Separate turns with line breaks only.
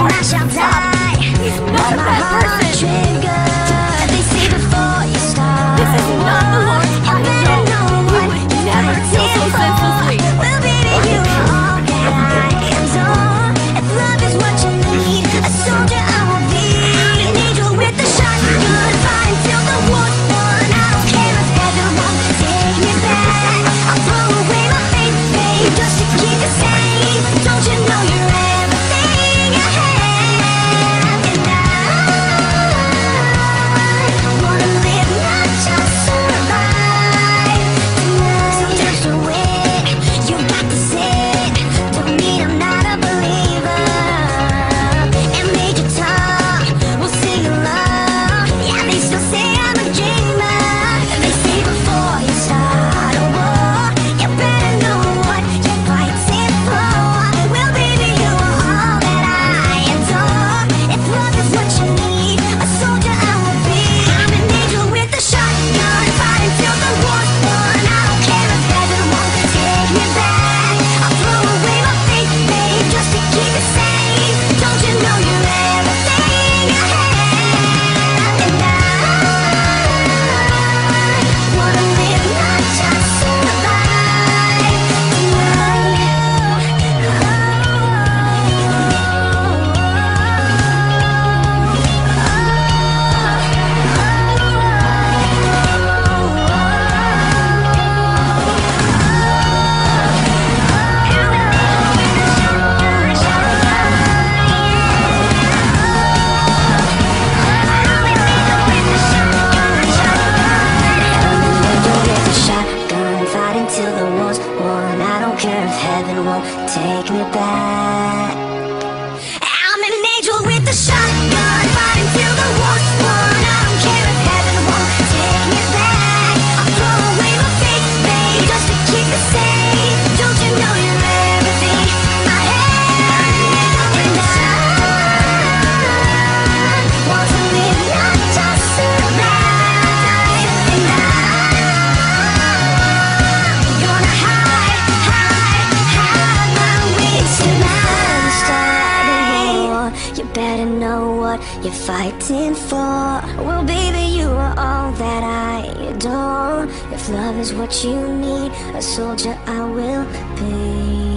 and I shall die.
He's not a bad person.
They say before you start,
This is not the Lord's plan. No, He would never kill so senselessly.
well, baby, you are all that I am. So, if love is what you need, a soldier I will be. I'm an angel with a shotgun, fight until the war's won. I don't care if heaven won't take me back. I'll throw away my faith, babe, just to keep it safe. Don't you know you're everything I have? And I wanna live, not just survive tonight. So just awake, you got to sit. Don't mean I'm not a believer. And Major Tom will sing along. Yeah, they still say I'm a dreamer. They say before you start a war, you better know what you're fighting for. Well, baby, you are all that I adore. If love is what you need, a soldier I will be. I'm an angel with a shotgun, fight until the war's won. I don't care if heaven won't take me back. I'll throw away my faith, babe, just to keep it safe. Don't you know you're everything I have? And I wanna live, not just survive shotgun, fighting till the war's won. I don't care if heaven won't take me back. I'm an angel with a shotgun, fighting till the war's won. I don't care if heaven won't take me back. I'll throw away my faith, babe, just to keep it safe. Don't you know you're everything I have? And I want to live, not just survive. And I'm gonna hide my wings tonight. Start a war, you better know what you're fighting for. Well, baby, you are all that I adore. If love is what you need, a soldier I will be.